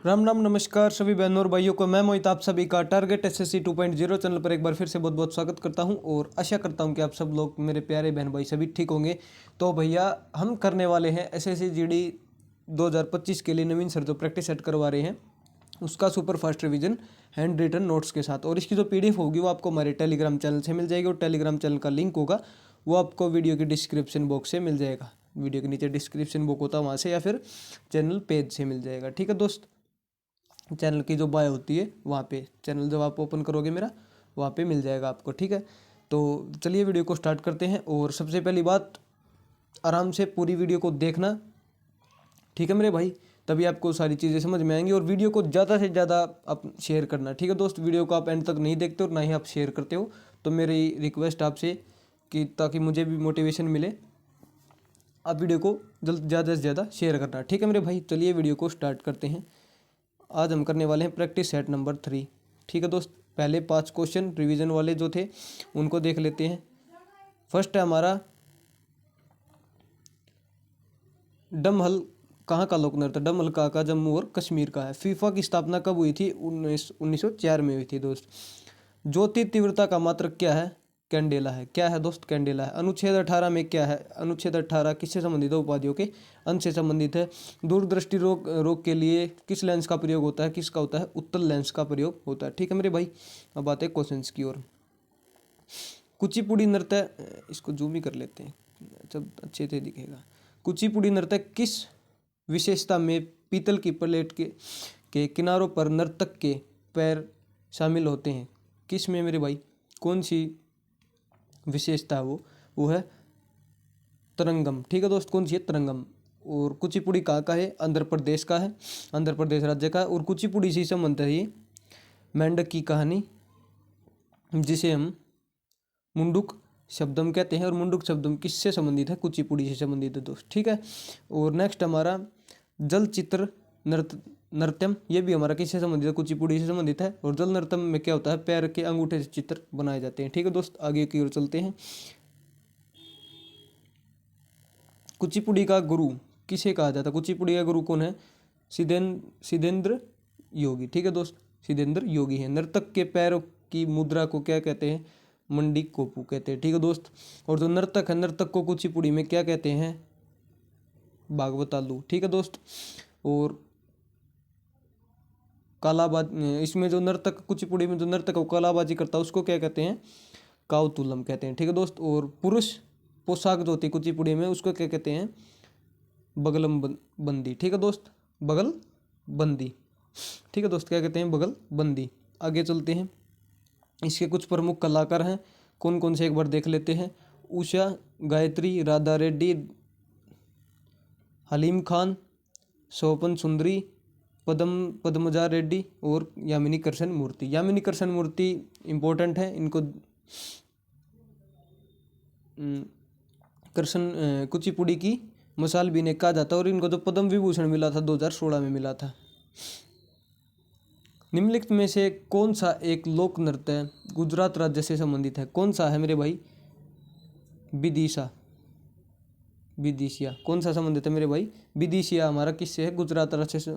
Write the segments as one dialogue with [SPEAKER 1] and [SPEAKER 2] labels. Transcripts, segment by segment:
[SPEAKER 1] राम राम नमस्कार सभी बहनों और भाइयों को। मैं मोहित आप सभी का टारगेट एसएससी 2.0 चैनल पर एक बार फिर से बहुत बहुत स्वागत करता हूं और आशा करता हूं कि आप सब लोग मेरे प्यारे बहन भाई सभी ठीक होंगे। तो भैया हम करने वाले हैं एसएससी जीडी 2025 के लिए नवीन सर जो प्रैक्टिस सेट करवा रहे हैं उसका super fast revision hand written notes के साथ। और इसकी जो पीडीएफ होगी वो आपको हमारे टेलीग्राम चैनल से मिल जाएगी और टेलीग्राम चैनल का लिंक होगा वो आपको वीडियो की डिस्क्रिप्शन बॉक्स से मिल जाएगा। वीडियो के नीचे डिस्क्रिप्शन बॉक्स होता है वहाँ से या फिर चैनल पेज से मिल जाएगा। ठीक है दोस्त, चैनल की जो बायो होती है वहाँ पे चैनल जब आप ओपन करोगे मेरा वहाँ पे मिल जाएगा आपको। ठीक है, तो चलिए वीडियो को स्टार्ट करते हैं। और सबसे पहली बात, आराम से पूरी वीडियो को देखना, ठीक है मेरे भाई, तभी आपको सारी चीज़ें समझ में आएंगी। और वीडियो को ज़्यादा से ज़्यादा आप शेयर करना। ठीक है दोस्त, वीडियो को आप एंड तक नहीं देखते और ना ही आप शेयर करते हो, तो मेरी रिक्वेस्ट आपसे कि ताकि मुझे भी मोटिवेशन मिले, आप वीडियो को ज़्यादा से ज़्यादा शेयर करना। ठीक है मेरे भाई, चलिए वीडियो को स्टार्ट करते हैं। आज हम करने वाले हैं प्रैक्टिस सेट नंबर 3। ठीक है दोस्त, पहले 5 क्वेश्चन रिवीजन वाले जो थे उनको देख लेते हैं। फर्स्ट है हमारा, डमहल कहाँ का लोक नृत्य? डमहल का जम्मू और कश्मीर का है। फीफा की स्थापना कब हुई थी? 1904 में हुई थी दोस्त। ज्योति तीव्रता का मात्रक क्या है? कैंडेला है। क्या है दोस्त? कैंडेला है। अनुच्छेद 18 में क्या है? अनुच्छेद 18 किससे संबंधित है? उपाधियों के अंश से संबंधित है। दूरदृष्टि रोग रोग के लिए किस लेंस का प्रयोग होता है? किसका होता है? उत्तल लेंस का प्रयोग होता है। ठीक है मेरे भाई, अब आते हैं क्वेश्चन की ओर। कुचिपुड़ी नृत्य, इसको जूम ही कर लेते हैं जब अच्छे से दिखेगा। कुचिपुड़ी नृत्य किस विशेषता में पीतल की प्लेट के किनारों पर नर्तक के पैर शामिल होते हैं? किस में मेरे भाई? कौन सी विशेषता है वो है तरंगम। ठीक है दोस्त, कौन सी है? तरंगम। और कुचिपुड़ी कहाँ का है? आंध्र प्रदेश का है, आंध्र प्रदेश राज्य का है। और कुचिपुड़ी से संबंधित है ये मेंढक की कहानी, जिसे हम मुंडुक शब्दम कहते हैं। और मुंडुक शब्दम किससे संबंधित है? कुचिपुड़ी से संबंधित है दोस्त। ठीक है, और नेक्स्ट हमारा जल चित्र नृत्यम, ये भी हमारा किससे संबंधित है? कुचिपुड़ी से संबंधित है। और जल नृत्यम में क्या होता है? पैर के अंगूठे से चित्र बनाए जाते हैं। ठीक है दोस्त, आगे की ओर चलते हैं। कुचिपुड़ी का गुरु किसे कहा जाता है? कुचिपुड़ी का गुरु कौन है? सिद्धेंद्र योगी। ठीक है दोस्त, सिद्धेंद्र योगी है। नर्तक के पैरों की मुद्रा को क्या कहते हैं? मंडी कोपू कहते हैं। ठीक है दोस्त, और जो नर्तक है, नर्तक को कुचिपुड़ी में क्या कहते हैं? भागवतालू। ठीक है दोस्त, और कालाबाज, इसमें जो नर्तक कुचिपुड़ी में जो नर्तक को कालाबाजी करता है उसको क्या कहते हैं? काउतुलम कहते हैं। ठीक है दोस्त, और पुरुष पोशाक जो होती है कुचिपुड़ी में उसको क्या कहते हैं? बगलम बंदी। ठीक है दोस्त, बगल बंदी। ठीक है दोस्त, क्या कहते हैं? बगल बंदी। आगे चलते हैं, इसके कुछ प्रमुख कलाकार हैं, कौन कौन से एक बार देख लेते हैं। उषा, गायत्री, राधा रेड्डी, हलीम खान, सोपन सुंदरी, पद्मजा रेड्डी और यामिनी कृष्ण मूर्ति। यामिनी कृष्ण मूर्ति इंपॉर्टेंट है, इनको कृष्ण कुचिपुड़ी की मसाल भी ने कहा जाता है। और इनको जो पद्म विभूषण मिला था 2016 में मिला था। निम्नलिखित में से कौन सा एक लोक नृत्य गुजरात राज्य से संबंधित है? कौन सा है मेरे भाई? विदिशा, विदिशिया। कौन सा संबंधित है मेरे भाई? विदिशिया हमारा किससे है? गुजरात राज्य से।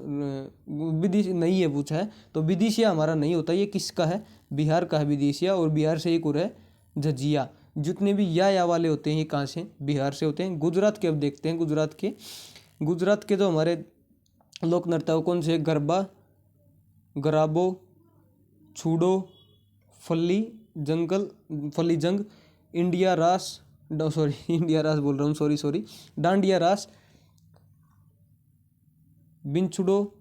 [SPEAKER 1] विदिश नहीं है पूछा है, तो विदिशिया हमारा नहीं होता। ये किसका है? बिहार का है विदिशिया। और बिहार से एक और है झझिया। जितने भी या वाले होते हैं ये कहाँ से? बिहार से होते हैं। गुजरात के अब देखते हैं, गुजरात के जो हमारे लोक नृत्य वो कौन से? गरबा, गराबो, छूडो, फली जंग, इंडिया रास, इंडिया रास बोल रहा हूँ, सॉरी, डांडिया रास, बिंचुडो,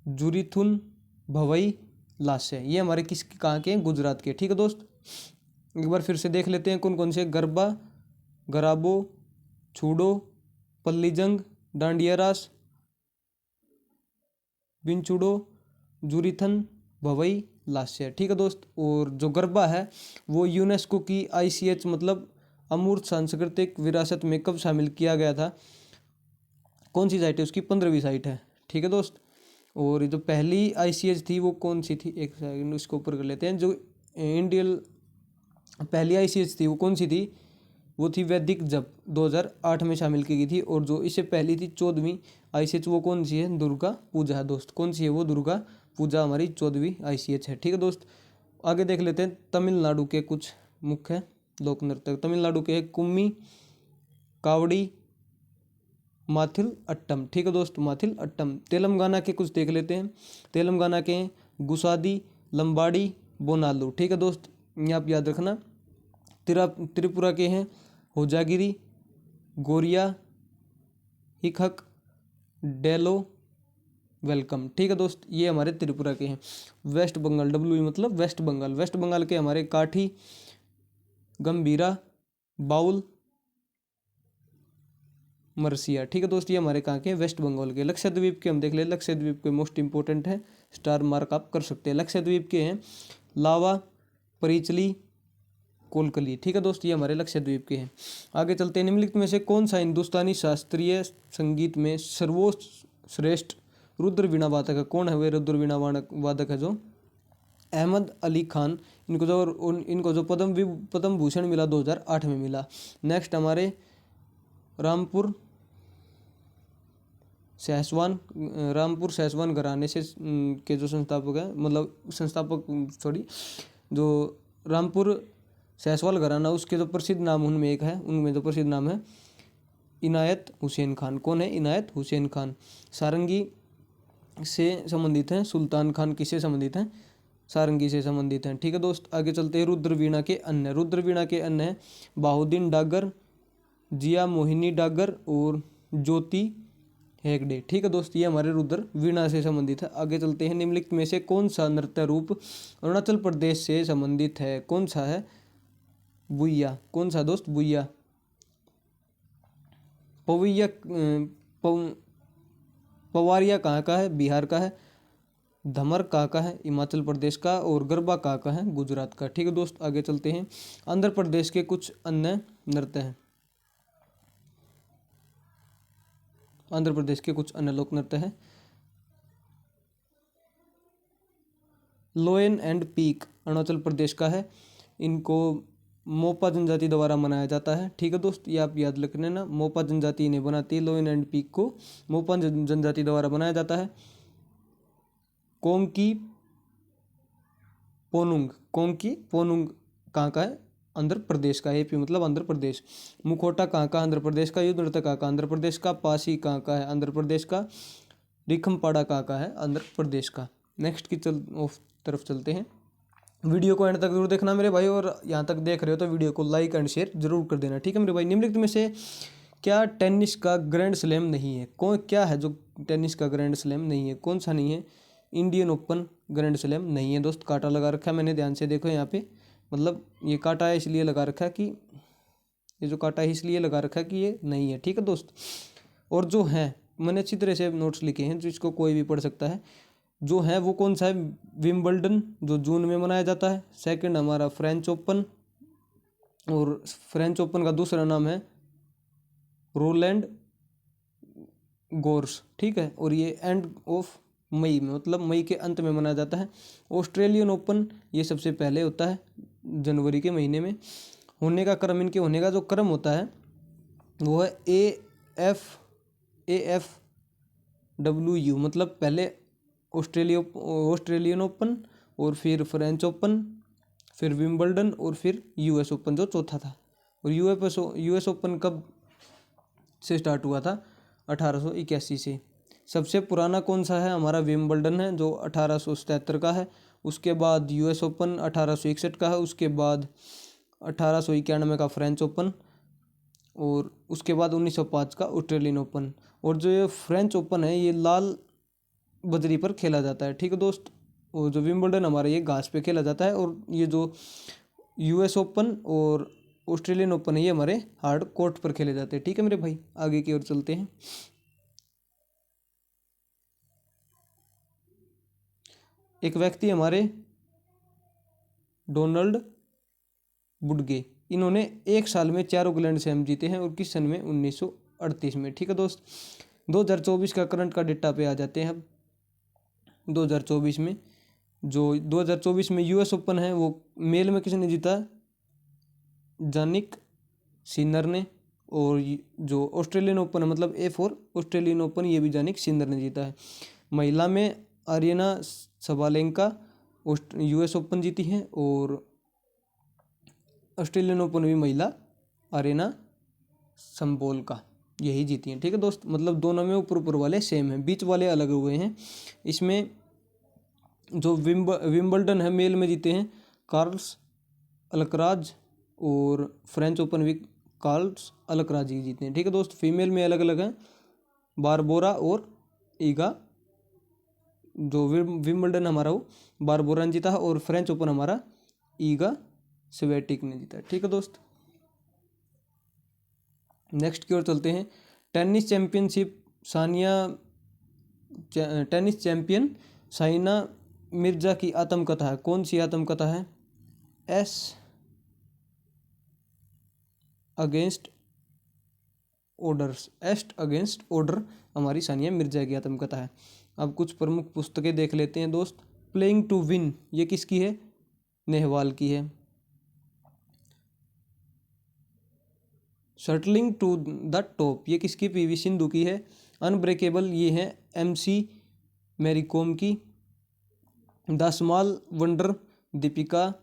[SPEAKER 1] जुरीथुन, भवई, लास्य। ये हमारे किस कहाँ के हैं? गुजरात के। ठीक है दोस्त, एक बार फिर से देख लेते हैं कौन कौन से। गरबा, गराबो, छूडो, पल्ली जंग, डांडिया रास, बिंचुडो, जुरीथन, भवई, लास्य। ठीक है दोस्त, और जो गरबा है वो यूनेस्को की ICH मतलब अमूर्त सांस्कृतिक विरासत में कब शामिल किया गया था? कौन सी साइट है उसकी? 15वीं साइट है। ठीक है दोस्त, और जो पहली ICH थी वो कौन सी थी? एक सेकंड, उसको ऊपर कर लेते हैं। जो इंडियन पहली ICH थी वो कौन सी थी? वो थी वैदिक जप, 2008 में शामिल की गई थी। और जो इससे पहली थी 14वीं ICH, वो कौन सी है? दुर्गा पूजा है दोस्त। कौन सी है वो? दुर्गा पूजा हमारी 14वीं ICH है। ठीक है दोस्त, आगे देख लेते हैं तमिलनाडु के कुछ मुख्य लोक नृत्य। तमिलनाडु के कुम्मी, कावड़ी, माथिल अट्टम। ठीक है दोस्त, माथिल अट्टम। तेलंगाना के कुछ देख लेते हैं। तेलंगाना के गुसादी, लंबाड़ी, बोनालू। ठीक है दोस्त, ये आप याद रखना। त्रिपुरा के हैं होजागिरी, गोरिया, हिखक, डेलो, वेलकम। ठीक है दोस्त, ये हमारे त्रिपुरा के हैं। वेस्ट बंगाल, WE मतलब वेस्ट बंगाल। वेस्ट बंगाल के हमारे काठी, गंभीरा, बाउल, मरसिया। ठीक है दोस्त, ये हमारे कहाँ के? वेस्ट बंगाल के। लक्षद्वीप के हम देख ले। लक्षद्वीप के मोस्ट इंपोर्टेंट है, स्टार मार्क आप कर सकते हैं। लक्षद्वीप के हैं लावा, परिचली, कोलकली। ठीक है दोस्त, ये हमारे लक्षद्वीप के हैं। आगे चलते हैं। निम्नलिखित में से कौन सा हिंदुस्तानी शास्त्रीय संगीत में सर्वश्रेष्ठ रुद्र वीणा वादक है? कौन है वे रुद्र वीणा वादक है? जो अहमद अली खान। इनको जो पद्म भूषण मिला 2008 में मिला। नेक्स्ट हमारे रामपुर सैसवान घराने से के जो संस्थापक है, मतलब संस्थापक जो रामपुर सैसवाल घराना, उसके जो प्रसिद्ध नाम उनमें जो प्रसिद्ध नाम है इनायत हुसैन खान। कौन है? इनायत हुसैन खान। सारंगी से संबंधित हैं। सुल्तान खान किससे संबंधित हैं? सारंगी से संबंधित हैं। ठीक है दोस्त, आगे चलते हैं। रुद्र वीणा के अन्य। रुद्र वीणा के अन्य हैं बाहुद्दीन डागर, जिया मोहिनी डागर और ज्योति हेगड़े। ठीक है दोस्त, ये हमारे रुद्र वीणा से संबंधित है। आगे चलते हैं। निम्नलिखित में से कौन सा नृत्य रूप अरुणाचल प्रदेश से संबंधित है? कौन सा है? बुइया। कौन सा दोस्त? बुइया। पवैया पवारिया कहाँ का है? बिहार का है। धमर कहाँ का है? हिमाचल प्रदेश का। और गरबा कहाँ का है? गुजरात का। ठीक है दोस्त, आगे चलते हैं। आंध्र प्रदेश के कुछ अन्य नृत्य हैं। आंध्र प्रदेश के कुछ अन्य लोक नृत्य हैं। लोयन एंड पीक अरुणाचल प्रदेश का है। इनको मोपा जनजाति द्वारा मनाया जाता है। ठीक है दोस्त, ये आप याद रखने ना, मोपा जनजाति ने बनाती है। लोयन एंड पीक को मोपा जनजाति द्वारा बनाया जाता है। कोंकी पोनुंग कहाँ का है? आंध्र प्रदेश का। AP मतलब आंध्र प्रदेश। मुखोटा कहाँ का? आंध्र प्रदेश का। युद्ध नृत्य कहाँ का? आंध्र प्रदेश का। पासी कहाँ का है? आंध्र प्रदेश का। रिखमपाड़ा कहाँ का है? आंध्र प्रदेश का। नेक्स्ट की तरफ चलते हैं। वीडियो को एंड तक जरूर देखना मेरे भाई, और यहाँ तक देख रहे हो तो वीडियो को लाइक एंड शेयर जरूर कर देना। ठीक है मेरे भाई। निम्नलिखित में से क्या टेनिस का ग्रैंड स्लैम नहीं है? क्या है जो टेनिस का ग्रैंड स्लैम नहीं है? कौन सा नहीं है? इंडियन ओपन ग्रैंड स्लैम नहीं है दोस्त। कांटा लगा रखा है मैंने, ध्यान से देखो यहाँ पे। मतलब ये कांटा है इसलिए लगा रखा है कि ये जो कांटा है इसलिए लगा रखा है कि ये नहीं है। ठीक है दोस्त, और जो है मैंने अच्छी तरह से नोट्स लिखे हैं, जिसको कोई भी पढ़ सकता है। जो है वो कौन सा है? विंबलडन, जो जून में मनाया जाता है। सेकंड हमारा फ्रेंच ओपन, और फ्रेंच ओपन का दूसरा नाम है रोलैंड गोर्स। ठीक है, और ये एंड ऑफ मई में, मतलब मई के अंत में मनाया जाता है। ऑस्ट्रेलियन ओपन ये सबसे पहले होता है जनवरी के महीने में। होने का क्रम, इनके होने का जो क्रम होता है वो है AFWU, मतलब पहले ऑस्ट्रेलियन ओपन, और फिर फ्रेंच ओपन, फिर विंबलडन, और फिर US ओपन जो चौथा था। और US ओपन कब से स्टार्ट हुआ था? 1881 से। सबसे पुराना कौन सा है? हमारा विंबलडन है जो 1877 का है। उसके बाद US ओपन 1861 का है। उसके बाद 1891 का फ्रेंच ओपन, और उसके बाद 1905 का ऑस्ट्रेलियन ओपन। और जो ये फ्रेंच ओपन है ये लाल बजरी पर खेला जाता है। ठीक है दोस्त, और जो विंबलडन हमारा ये घास पे खेला जाता है। और ये जो US ओपन और ऑस्ट्रेलियन ओपन है ये हमारे हार्ड कोर्ट पर खेले जाते हैं। ठीक है मेरे भाई, आगे की ओर चलते हैं। एक व्यक्ति हमारे डोनाल्ड वुडगे, इन्होंने एक साल में 4 ग्रैंड स्लैम जीते हैं, और किस सन में? 1938 में। ठीक है दोस्त, 2024 का करंट का डेटा पे आ जाते हैं अब। 2024 में, जो 2024 में US ओपन है वो मेल में किसने जीता? जानिक सिन्नर ने। और जो ऑस्ट्रेलियन ओपन है मतलब A4 ऑस्ट्रेलियन ओपन, ये भी जानिक सिन्नर ने जीता है। महिला में अरीना सबालेंका US ओपन जीती है, और ऑस्ट्रेलियन ओपन भी महिला अरीना संबोलका यही जीती हैं। ठीक है दोस्त, मतलब दोनों में ऊपर ऊपर वाले सेम हैं, बीच वाले अलग हुए हैं। इसमें जो विम्बलडन है मेल में जीते हैं कार्ल्स अलकराज, और फ्रेंच ओपन भी कार्ल्स अलकराज ही जीते हैं। ठीक है दोस्त, फीमेल में अलग अलग हैं, बारबोरा और ईगा। जो विम्बलडन हमारा वो बारबोरा ने जीता है, और फ्रेंच ओपन हमारा ईगा स्वेटिक ने जीता है। ठीक है दोस्त, नेक्स्ट की ओर चलते हैं। Tennis championship tennis champion Saina Mirza की आत्मकथा है। कौन सी आत्मकथा है? एस अगेंस्ट ऑर्डर हमारी सानिया मिर्जा की आत्मकथा है। अब कुछ प्रमुख पुस्तकें देख लेते हैं दोस्त। प्लेइंग टू विन ये किसकी है? नेहवाल की है। शटलिंग टू द टॉप ये किसकी? PV सिंधु की है। अनब्रेकेबल ये है MC मैरी कॉम की। द स्मॉल वंडर दीपिका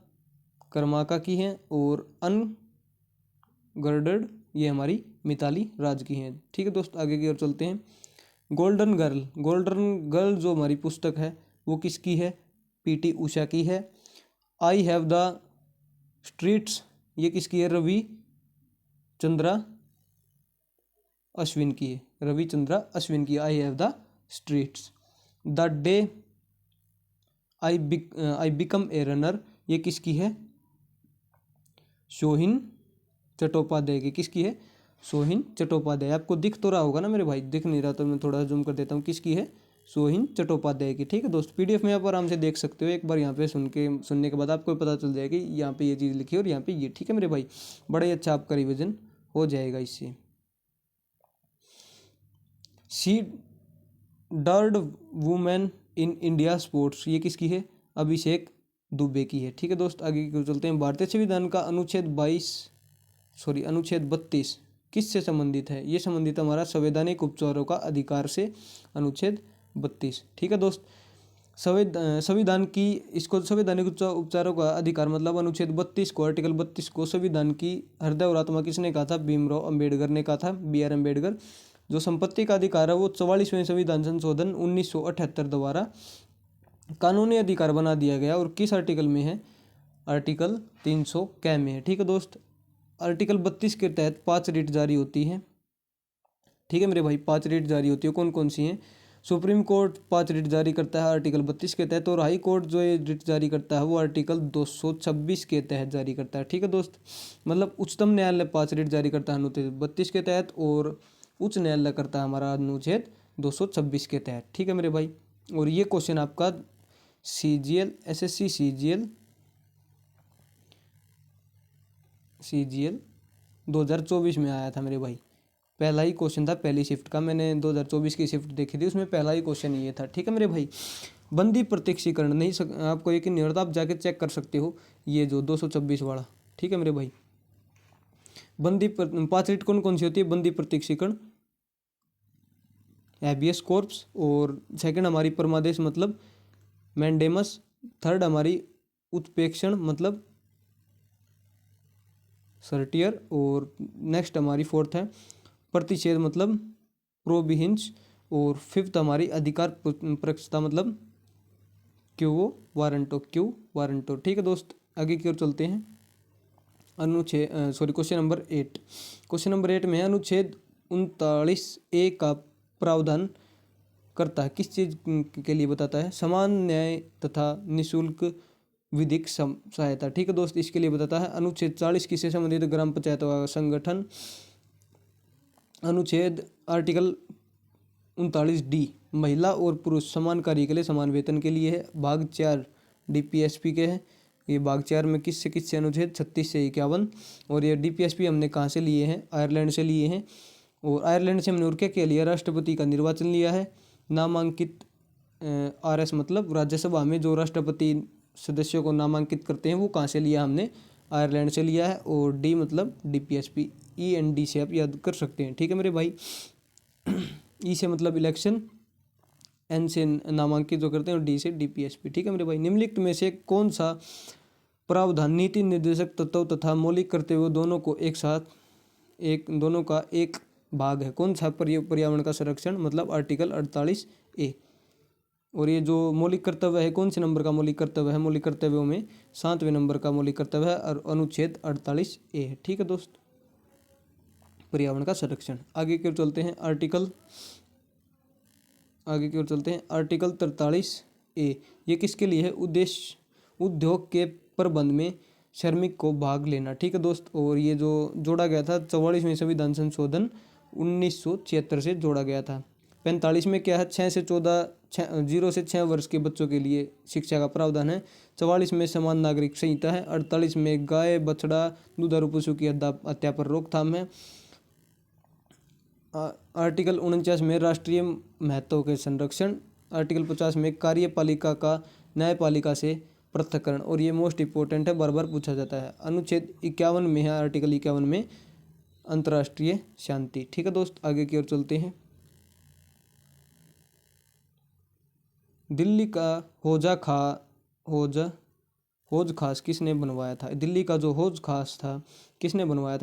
[SPEAKER 1] कर्माका की है, और अनगर्डेड ये हमारी मिताली राज की हैं। ठीक है दोस्त, आगे की ओर चलते हैं। गोल्डन गर्ल जो हमारी पुस्तक है वो किसकी है? PT उषा की है। आई हैव द स्ट्रीट्स ये किसकी है? रवि चंद्रा अश्विन की है। I have the streets. The day I become a runner ये किसकी है? सोहिन चट्टोपाध्याय की। किसकी है? सोहिन चट्टोपाध्याय। आपको दिख तो रहा होगा ना मेरे भाई, दिख नहीं रहा तो मैं थोड़ा जूम कर देता हूँ। किसकी है? सोहिन चट्टोपाध्याय की। ठीक है दोस्त, PDF में आप आराम से देख सकते हो, एक बार यहाँ पे सुनने के बाद आपको पता चल जाएगी यहाँ पे ये चीज़ लिखी है और यहाँ पे ये। ठीक है मेरे भाई, बड़ा ही अच्छा आपका रिविजन हो जाएगा इससे। C third women in India sports ये किसकी है? अभिषेक दुबे की है। ठीक है दोस्त, आगे की ओर चलते हैं। भारतीय संविधान का अनुच्छेद 32 किससे संबंधित है? ये संबंधित हमारा संवैधानिक उपचारों का अधिकार से, अनुच्छेद 32। ठीक है दोस्त, संविधान की इसको संवैधानिक उपचारों का अधिकार मतलब अनुच्छेद 32 को, आर्टिकल 32 को संविधान की हृदय और आत्मा किसने कहा था? भीमराव अंबेडकर ने कहा था, BR अम्बेडकर। जो संपत्ति का अधिकार है वो 44वें संविधान संशोधन 1978 द्वारा कानूनी अधिकार बना दिया गया, और किस आर्टिकल में है? आर्टिकल 300 कै में है। ठीक है दोस्त, आर्टिकल 32 के तहत 5 रिट जारी होती है। ठीक है मेरे भाई, 5 रिट जारी होती है। कौन कौन सी हैं? सुप्रीम कोर्ट 5 रिट जारी करता है आर्टिकल 32 के तहत, और हाई कोर्ट जो ये रिट जारी करता है वो आर्टिकल 226 के तहत जारी करता है। ठीक है दोस्त, मतलब उच्चतम न्यायालय 5 रिट जारी करता है अनुच्छेद 32 के तहत, और उच्च न्यायालय करता है हमारा अनुच्छेद 226 के तहत। ठीक है मेरे भाई, और ये क्वेश्चन आपका SSC CGL 2024 में आया था मेरे भाई। पहला ही क्वेश्चन था पहली शिफ्ट का, मैंने 2024 की शिफ्ट देखी थी, उसमें पहला ही क्वेश्चन ये था। ठीक है मेरे भाई, बंदी प्रत्यक्षीकरण नहीं आपको यकीन नहीं होता, आप जाके चेक कर सकते हो ये जो 226 वाला। ठीक है मेरे भाई, 5 रिट कौन कौन सी होती है? बंदी प्रत्यक्षीकरण, हैबियस कॉर्पस, और सेकंड हमारी परमादेश मतलब मैंडेमस, थर्ड हमारी उत्प्रेक्षण मतलब सर्टियर, और नेक्स्ट हमारी फोर्थ है प्रतिषेध मतलब प्रोबिहिंस, और फिफ्थ हमारी अधिकार पक्षता मतलब क्यू वारंटो। ठीक है दोस्त, आगे की ओर चलते हैं। क्वेश्चन नंबर 8 में अनुच्छेद 39A का प्रावधान करता है किस चीज़ के लिए? बताता है समान न्याय तथा निःशुल्क विधिक सहायता। ठीक है दोस्त, इसके लिए बताता है। अनुच्छेद 40 किससे संबंधित? ग्राम पंचायत का संगठन। अनुच्छेद आर्टिकल 39D महिला और पुरुष समान कार्य के लिए समान वेतन के लिए है। भाग 4 DPSP के है। ये भाग 4 में किससे अनुच्छेद 36 से 51, और ये DPSP हमने कहाँ से लिए हैं? आयरलैंड से लिए हैं, और आयरलैंड से हमने और क्या लिया? राष्ट्रपति का निर्वाचन लिया है। नामांकित RS मतलब राज्यसभा में जो राष्ट्रपति सदस्यों को नामांकित करते हैं वो कहाँ से लिया? हमने आयरलैंड से लिया है। और D मतलब DPSP END से आप याद कर सकते हैं। ठीक है मेरे भाई। ई से मतलब इलेक्शन, एन से नामांकित जो करते हैं और डी से DPSP। ठीक है मेरे भाई। निम्नलिखित में से कौन सा प्रावधान नीति निर्देशक तत्व तथा मौलिक करते हुए दोनों को एक साथ दोनों का एक भाग है? कौन सा पर्यावरण का संरक्षण मतलब आर्टिकल 48A। और ये जो मौलिक कर्तव्य है कौन से नंबर का मौलिक कर्तव्य है? मौलिक कर्तव्यों में 7वें नंबर का मौलिक कर्तव्य है और अनुच्छेद 48A है। ठीक है दोस्त, पर्यावरण का संरक्षण। आगे की ओर चलते हैं आर्टिकल 43A। ये किसके लिए है? उद्देश्य उद्योग के प्रबंध में श्रमिक को भाग लेना। ठीक है दोस्त, और ये जो जोड़ा गया था 44वें संविधान संशोधन 1976 से जोड़ा गया था। 45 में क्या है? 0 से 6 वर्ष के बच्चों के लिए शिक्षा का प्रावधान है। 44 में समान नागरिक संहिता है। 48 में गाय बछड़ा दुधारू पशु की हत्या पर रोकथाम है। आर्टिकल 49 में राष्ट्रीय महत्व के संरक्षण। आर्टिकल 50 में कार्यपालिका का न्यायपालिका से पृथक्करण, और ये मोस्ट इंपॉर्टेंट है, बार बार पूछा जाता है। अनुच्छेद 51 में है, आर्टिकल 51 में अंतर्राष्ट्रीय शांति। ठीक है दोस्त, आगे की ओर चलते हैं। दिल्ली का हौज खास किसने बनवाया था? दिल्ली का जो हौज खास था किसने बनवाया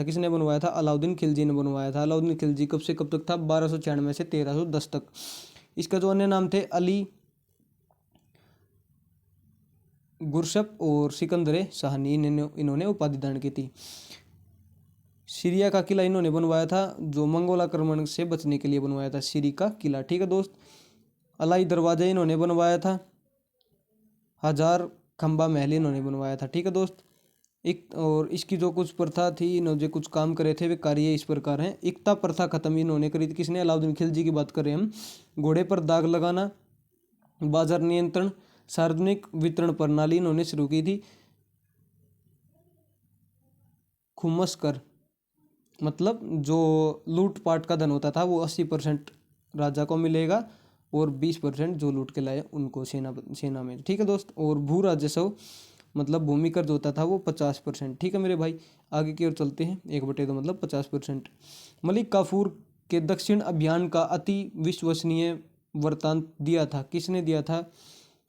[SPEAKER 1] था? अलाउद्दीन खिलजी ने बनवाया था। अलाउद्दीन खिलजी कब से कब तक था? 1296 से 1310 तक। इसका जो अन्य नाम थे अली गुरशप और सिकंदर शाहनी, इन्होंने उपाधि धारण की थी। सीरिया का किला इन्होंने बनवाया था, जो मंगोल आक्रमण से बचने के लिए बनवाया था, सीरी का किला। ठीक है दोस्त। अलाई दरवाजा इन्होंने बनवाया था। हजार खंबा महल इन्होंने बनवाया था। ठीक है दोस्त। एक और इसकी जो कुछ प्रथा थी, इन्होंने जो कुछ काम करे थे वे कार्य इस प्रकार हैं। एकता प्रथा खत्म इन्होंने करी थी। किसने? अलाउद्दीन खिलजी की बात करें हम। घोड़े पर दाग लगाना, बाजार नियंत्रण, सार्वजनिक वितरण प्रणाली इन्होंने शुरू की थी। खुमस कर मतलब जो लूटपाट का धन होता था वो 80% राजा को मिलेगा और 20% जो लूट के लाए उनको सेना में। ठीक है दोस्त। और भू राजस्व मतलब भूमि कर जो होता था वो 50%। ठीक है मेरे भाई। आगे की ओर चलते हैं। 1/2 मतलब 50%। मलिक काफूर के दक्षिण अभियान का अति विश्वसनीय वृत्तांत दिया था। किसने दिया था?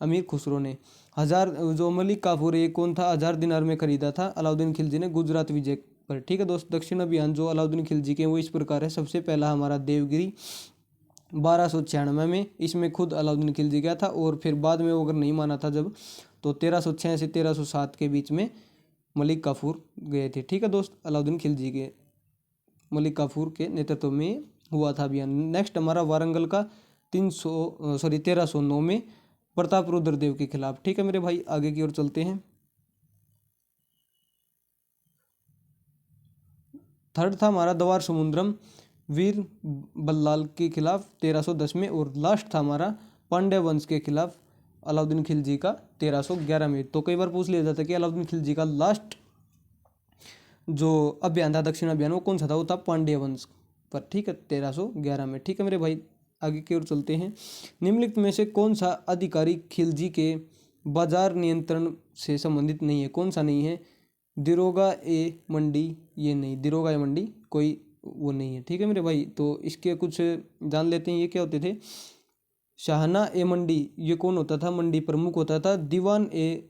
[SPEAKER 1] अमीर खुसरो ने। जो मलिक काफूर ये कौन था? 1000 दिनार में खरीदा था अलाउद्दीन खिलजी ने गुजरात विजय पर। ठीक है दोस्त। दक्षिण अभियान जो अलाउद्दीन खिलजी के वो इस प्रकार है। सबसे पहला हमारा देवगिरी 1296 में, इसमें खुद अलाउद्दीन खिलजी गया था, और फिर बाद में वो अगर नहीं माना था जब, तो 1306 से 1307 के बीच में मलिक काफूर गए थे। ठीक है दोस्त। अलाउद्दीन खिलजी के मलिक काफूर के नेतृत्व में हुआ था अभियान। नेक्स्ट हमारा वारंगल का 1309 में प्रताप रुद्र देव के खिलाफ। ठीक है मेरे भाई। आगे की ओर चलते हैं। थर्ड था हमारा दवार समुद्रम वीर बल्लाल के खिलाफ 1310 में, और लास्ट था हमारा पांड्य वंश के खिलाफ अलाउद्दीन खिलजी का 1311 में। तो कई बार पूछ लिया जाता है कि अलाउद्दीन खिलजी का लास्ट जो अभियान था, दक्षिण अभियान, वो कौन सा था? वो था पांड्य वंश पर। ठीक है, 1311 में। ठीक है मेरे भाई। आगे की ओर चलते हैं। निम्नलिखित में से कौन सा अधिकारी खिलजी के बाजार नियंत्रण से संबंधित नहीं है? कौन सा नहीं है? दिरोगा ए मंडी, ये नहीं, दिरोगा ए मंडी कोई वो नहीं है। ठीक है मेरे भाई। तो इसके कुछ जान लेते हैं, ये क्या होते थे। शाहना ए मंडी ये कौन होता था? मंडी प्रमुख होता था। दीवान ए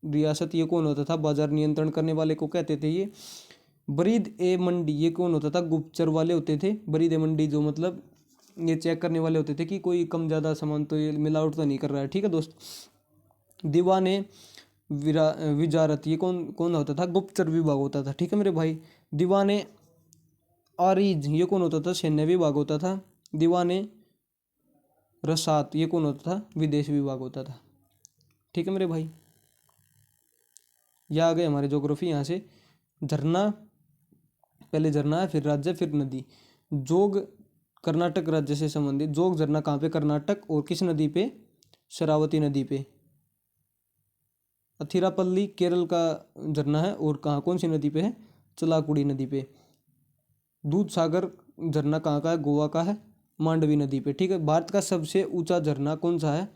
[SPEAKER 1] रियासत ये कौन होता था? बाजार नियंत्रण करने वाले को कहते थे ये। बरीद ए मंडी ये कौन होता था? गुप्तचर वाले होते थे। बरीद ए मंडी जो मतलब ये चेक करने वाले होते थे कि कोई कम ज़्यादा सामान तो ये मिलावट तो नहीं कर रहा है। ठीक है दोस्त। दीवान ए विजारत ये कौन कौन होता था? गुप्तचर विभाग होता था। ठीक है मेरे भाई। दीवान ए आरिज ये कौन होता था? सैन्य विभाग होता था। दीवान ए रसात ये कौन होता था? विदेश विभाग होता था। ठीक है मेरे भाई। यह आ गए हमारे ज्योग्राफी। यहाँ से झरना, पहले झरना है, फिर राज्य, फिर नदी। जोग कर्नाटक राज्य से संबंधित। जोग झरना कहाँ पे? कर्नाटक। और किस नदी पे? शरावती नदी पे। अथिरापल्ली केरल का झरना है, और कहाँ कौन सी नदी पे है? चलाकुड़ी नदी पे। दूध सागर झरना कहाँ का है? गोवा का है, मांडवी नदी पे। ठीक है। भारत का सबसे ऊंचा झरना कौन सा है?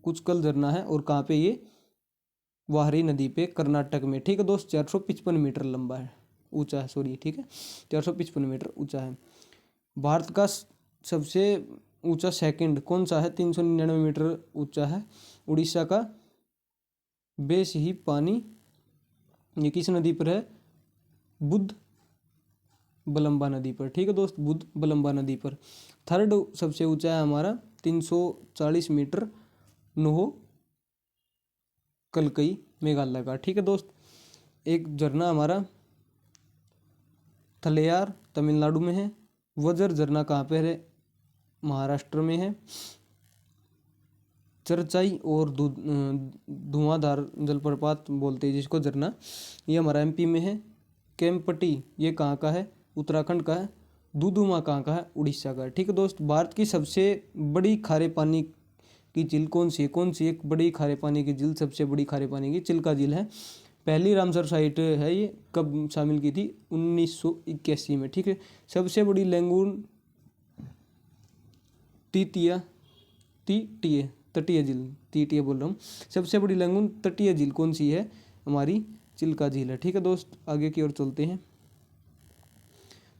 [SPEAKER 1] कुचकल झरना है, और कहाँ पे ये? वाहरी नदी पे कर्नाटक में, ठीक है दोस्त। 455 मीटर लंबा है, ऊंचा है, सॉरी, ठीक है, 455 मीटर ऊंचा है। भारत का सबसे ऊंचा सेकंड कौन सा है? 399 मीटर ऊंचा है, उड़ीसा का बेस ही पानी। ये किस नदी पर है? बुध बलम्बा नदी पर, ठीक है दोस्त, बुध बलम्बा नदी पर। थर्ड सबसे ऊंचा है हमारा 340 मीटर, नोहो कलकई मेघालय का, ठीक है दोस्त। एक झरना हमारा थलेयार तमिलनाडु में है। वजर झरना कहाँ पर है? महाराष्ट्र में है। चरचाई और धुआंधार जलप्रपात बोलते हैं जिसको झरना, ये हमारा एमपी में है। केम्पटी ये कहाँ का है? उत्तराखंड का है। दुदुमा कहाँ का है? उड़ीसा का है, ठीक है दोस्त। भारत की सबसे बड़ी खारे पानी की झील कौन सी है? कौन सी एक बड़ी खारे पानी की झील, सबसे बड़ी खारे पानी की? चिल्का झील है। पहली रामसर साइट है, ये कब शामिल की थी? 1981 में, ठीक है। सबसे बड़ी लैंगून तीतिया तीटिए तटीय झील, तीटिए बोल रहा हूँ। सबसे बड़ी लैंगून तटीय झील कौन सी है? हमारी चिल्का झील है, ठीक है दोस्त। आगे की ओर चलते हैं।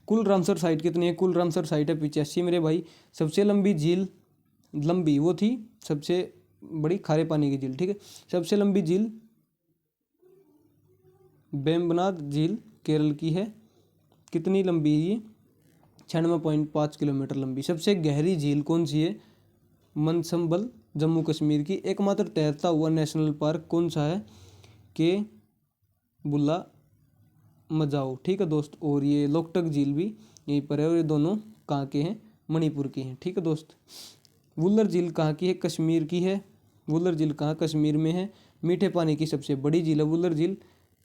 [SPEAKER 1] कुल रामसर साइट कितनी है? कुल रामसर साइट है 85 मेरे भाई। सबसे लंबी झील, लंबी वो थी सबसे बड़ी खारे पानी की झील, ठीक है। सबसे लंबी झील वेम्बनाड झील केरल की है। कितनी लंबी है ये? 96.5 किलोमीटर लंबी। सबसे गहरी झील कौन सी है? मनसम्बल जम्मू कश्मीर की। एकमात्र तैरता हुआ नेशनल पार्क कौन सा है? के बुला मजाओ, ठीक है दोस्त। और ये लोकटक झील भी यहीं पर है, और ये दोनों कहाँ के हैं? मणिपुर की हैं, ठीक है दोस्त। वुल्लर झील कहाँ की है? कश्मीर की है। वुल्लर झील कहाँ? कश्मीर में है। मीठे पानी की सबसे बड़ी झील है वुल्लर झील।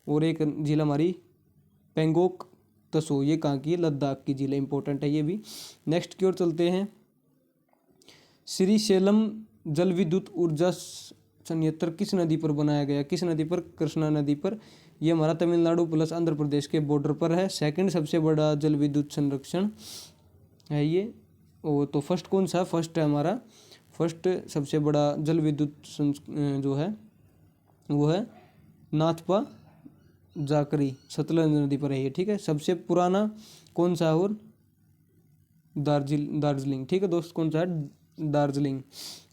[SPEAKER 1] और एक झील हमारी पेंगोक तसो, ये कहाँ की है? लद्दाख की झील है, इंपॉर्टेंट है ये भी। नेक्स्ट की ओर चलते हैं। श्रीशैलम जल विद्युत ऊर्जा संयंत्र किस नदी पर बनाया गया? किस नदी पर? कृष्णा नदी पर। ये हमारा तमिलनाडु प्लस आंध्र प्रदेश के बॉर्डर पर है। सेकंड सबसे बड़ा जल विद्युत संरक्षण है ये। और तो फर्स्ट कौन सा? फर्स्ट है हमारा, फर्स्ट सबसे बड़ा जल विद्युत जो है वो है नाथपा जाकरी, सतलज नदी पर है ये, ठीक है। सबसे पुराना कौन सा? और दार्जिलिंग, ठीक है दोस्त, कौन सा है? दार्जिलिंग।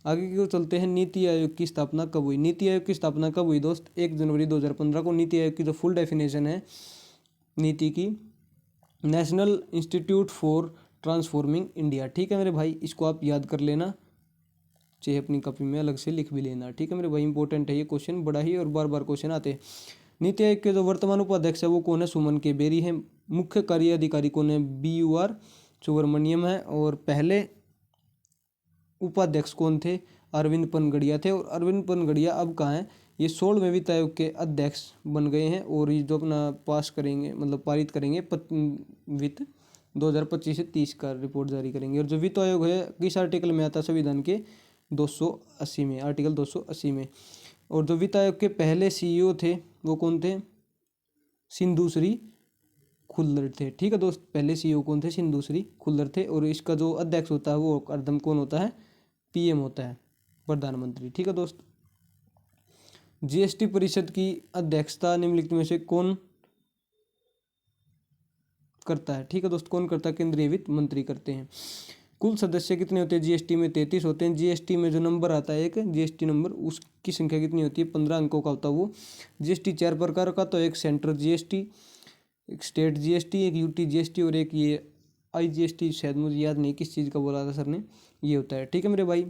[SPEAKER 1] आगे की ओर चलते हैं। नीति आयोग की स्थापना कब हुई? नीति आयोग की स्थापना कब हुई दोस्त? 1 जनवरी 2015 को। नीति आयोग की जो फुल डेफिनेशन है नीति की, national institute for transforming India, ठीक है मेरे भाई। इसको आप याद कर लेना, चाहे अपनी कॉपी में अलग से लिख भी लेना, ठीक है मेरे भाई। इंपॉर्टेंट है ये क्वेश्चन, बड़ा ही और बार बार क्वेश्चन आते हैं। नीति आयोग के जो वर्तमान उपाध्यक्ष है वो कौन है? सुमन के बेरी है। मुख्य कार्य अधिकारी कौन है? BUR सुब्रमण्यम है। और पहले उपाध्यक्ष कौन थे? अरविंद पनगड़िया थे। और अरविंद पनगड़िया अब कहाँ हैं? ये 16वें वित्त आयोग के अध्यक्ष बन गए हैं। और ये जो अपना पास करेंगे, मतलब पारित करेंगे वित्त 2025 से 30 का रिपोर्ट जारी करेंगे। और जो वित्त आयोग है किस आर्टिकल में आता है? संविधान के 280 में, आर्टिकल 280 में। और जो वित्त आयोग के पहले CEO थे वो कौन थे? सिंधुश्री खुल्लर थे, ठीक है दोस्त। पहले CEO कौन थे? सिंधुश्री खुल्लर थे। और इसका जो अध्यक्ष होता है वो हरदम कौन होता है? PM होता है, प्रधानमंत्री, ठीक है दोस्त। GST परिषद की अध्यक्षता निम्नलिखित में से कौन करता है? ठीक है दोस्त, कौन करता है? केंद्रीय वित्त मंत्री करते हैं। कुल सदस्य कितने होते हैं GST में? 33 होते हैं। GST में जो नंबर आता है एक GST नंबर, उसकी संख्या कितनी होती है? 15 अंकों का होता है वो। GST 4 प्रकार का, तो एक सेंट्रल GST, एक स्टेट GST, एक UT GST और एक ये IGST, शायद मुझे याद नहीं किस चीज़ का बोला था सर ने, ये होता है, ठीक है मेरे भाई।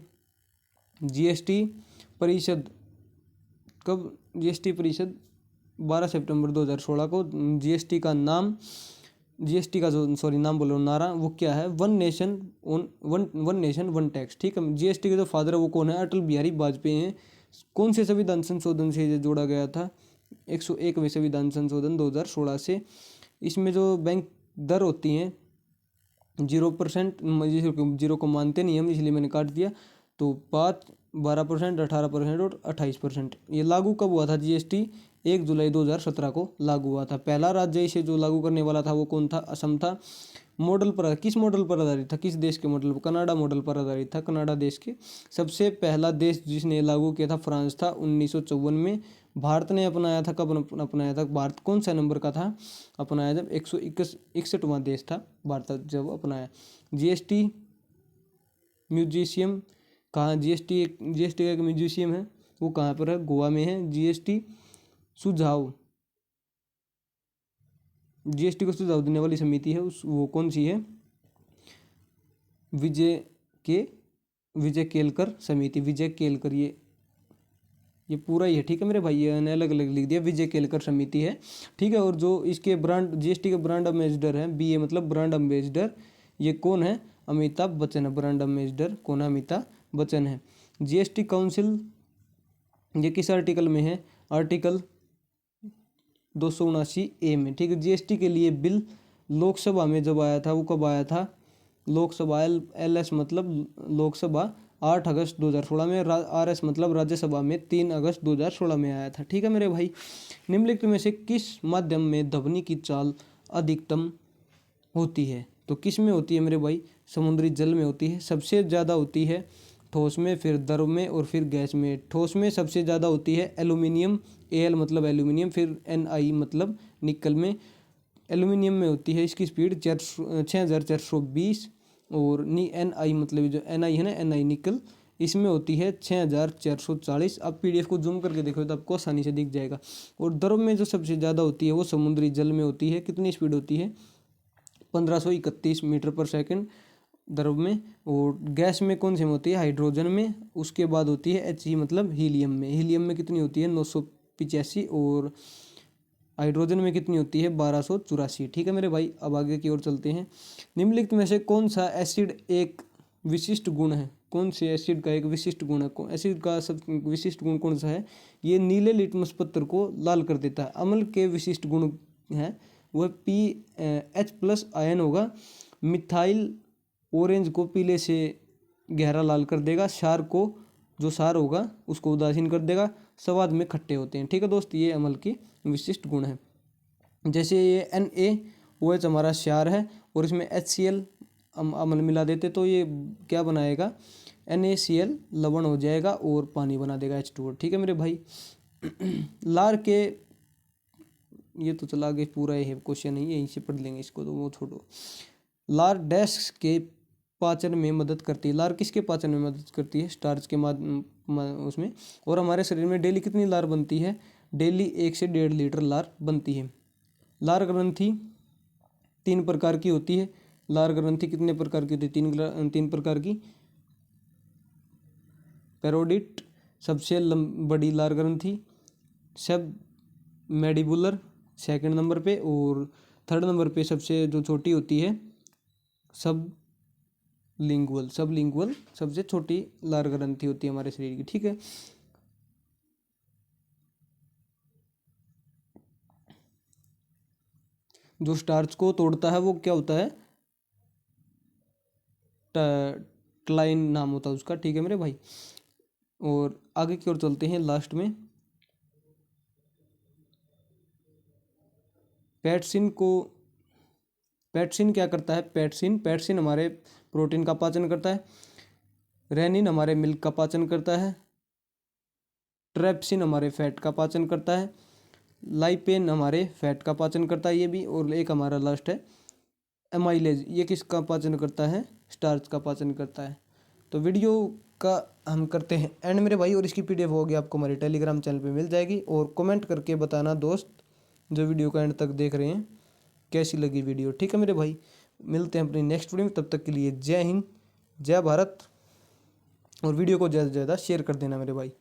[SPEAKER 1] GST परिषद कब? GST परिषद 12 सितंबर 2016 को। GST का नाम, GST का जो, सॉरी नाम बोल रहा हूँ, नारा वो क्या है? वन नेशन वन टैक्स, ठीक है। GST के जो फादर है वो कौन है? अटल बिहारी वाजपेयी हैं। कौन से संविधान संशोधन से ये जोड़ा गया था? 101वें संविधान संशोधन 2016 से। इसमें जो बैंक दर होती हैं 0%, 0 को मानते नहीं हम, इसलिए मैंने काट दिया। तो 5, 12%, 18% और 28%। ये लागू कब हुआ था? GST 1 जुलाई 2017 को लागू हुआ था। पहला राज्य इसे जो लागू करने वाला था वो कौन था? असम था। मॉडल पर, किस मॉडल पर आधारित था? किस देश के मॉडल पर? कनाडा मॉडल पर आधारित था, कनाडा देश के। सबसे पहला देश जिसने लागू किया था फ्रांस था 1954 में। भारत ने अपनाया था, कब अपनाया था, भारत कौन सा नंबर का था अपनाया, जब 161वां देश था भारत जब अपनाया। जीएसटी म्यूजिशियम कहाँ, जीएसटी का एक म्यूजिशियम है वो कहाँ पर है, गोवा में है। जीएसटी सुझाव, जीएसटी को सुझाव देने वाली समिति है उस वो कौन सी है, विजय केलकर समिति, विजय केलकर, ये पूरा ही है, ठीक है मेरे भाई, ये अलग अलग लिख दिया, विजय केलकर समिति है, ठीक है। और जो इसके ब्रांड, जीएसटी के ब्रांड एम्बेसडर हैं, बीए मतलब ब्रांड एम्बेसडर, ये कौन है, अमिताभ बच्चन है, ब्रांड एम्बेसडर कौन है, अमिताभ बच्चन है। जीएसटी काउंसिल ये किस आर्टिकल में है, आर्टिकल 279A में, ठीक है। जीएसटी के लिए बिल लोकसभा में जब आया था, वो कब आया था, लोकसभा, LS मतलब लोकसभा 8 अगस्त 2016 में, RS मतलब राज्यसभा में 3 अगस्त 2016 में आया था, ठीक है मेरे भाई। निम्नलिखित में से किस माध्यम में ध्वनि की चाल अधिकतम होती है, तो किस में होती है मेरे भाई, समुद्री जल में होती है, सबसे ज़्यादा होती है ठोस में, फिर द्रव में और फिर गैस में। ठोस में सबसे ज़्यादा होती है एल्यूमिनियम, Al मतलब एल्यूमिनियम, फिर Ni मतलब निकल में। एल्यूमिनियम में होती है इसकी स्पीड 6420, और Ni मतलब जो Ni है ना, Ni निकल, इसमें होती है 6440। आप PDF को जूम करके देखो तो आपको आसानी से दिख जाएगा। और द्रव में जो सबसे ज़्यादा होती है वो समुद्री जल में होती है, कितनी स्पीड होती है, 1531 मीटर पर सेकंड द्रव में। और गैस में कौन से में होती है, हाइड्रोजन में, उसके बाद होती है He मतलब हीलियम में। हीलियम में कितनी होती है, 985, और हाइड्रोजन में कितनी होती है, 1284, ठीक है मेरे भाई। अब आगे की ओर चलते हैं। निम्नलिखित में से कौन सा एसिड एक विशिष्ट गुण है, कौन से एसिड का एक विशिष्ट गुण है, एसिड का सब विशिष्ट गुण कौन सा है, ये नीले लिटमस पत्र को लाल कर देता है। अम्ल के विशिष्ट गुण है वह H+ आयन होगा। मिथाइल ऑरेंज को पीले से गहरा लाल कर देगा। क्षार को, जो क्षार होगा उसको उदासीन कर देगा। स्वाद में खट्टे होते हैं, ठीक है दोस्त, ये अम्ल के विशिष्ट गुण हैं। जैसे ये NaOH हमारा क्षार है और इसमें HCl अम्ल मिला देते तो ये क्या बनाएगा, NaCl लवण हो जाएगा और पानी बना देगा H2O, ठीक है मेरे भाई। लार के, ये तो चला आगे पूरा है क्वेश्चन नहीं है, यहीं से पढ़ लेंगे इसको, तो वो छोड़ो। लार डैश के पाचन में मदद करती है, लार किसके पाचन में मदद करती है, स्टार्च के उसमें। और हमारे शरीर में डेली कितनी लार बनती है, डेली 1 से 1.5 लीटर लार बनती है। लार ग्रंथि 3 प्रकार की होती है। लार ग्रंथि कितने प्रकार की होती है, 3 प्रकार की। पैरोडिट सबसे बड़ी लार ग्रंथि, सब मेडिबुलर सेकंड नंबर पे, और थर्ड नंबर पे सबसे जो छोटी होती है सब लिंगुअल सबसे छोटी लार ग्रंथि होती है हमारे शरीर की, ठीक है। जो स्टार्च को तोड़ता है वो क्या होता है, ट्लाइन नाम होता है उसका, ठीक है मेरे भाई। और आगे की ओर चलते हैं लास्ट में। पैटसिन क्या करता है, पैटसिन हमारे प्रोटीन का पाचन करता है। रेनिन हमारे मिल्क का पाचन करता है। ट्रेप्सिन हमारे फैट का पाचन करता है। लाइपेन हमारे फैट का पाचन करता है ये भी। और एक हमारा लास्ट है एमाइलेज, ये किसका पाचन करता है, स्टार्च का पाचन करता है। तो वीडियो का हम करते हैं एंड मेरे भाई, और इसकी PDF होगी आपको हमारे टेलीग्राम चैनल पे मिल जाएगी। और कमेंट करके बताना दोस्त जो वीडियो का एंड तक देख रहे हैं कैसी लगी वीडियो, ठीक है मेरे भाई। मिलते हैं अपनी नेक्स्ट वीडियो में, तब तक के लिए जय हिंद, जय भारत। और वीडियो को ज़्यादा से ज़्यादा शेयर कर देना मेरे भाई।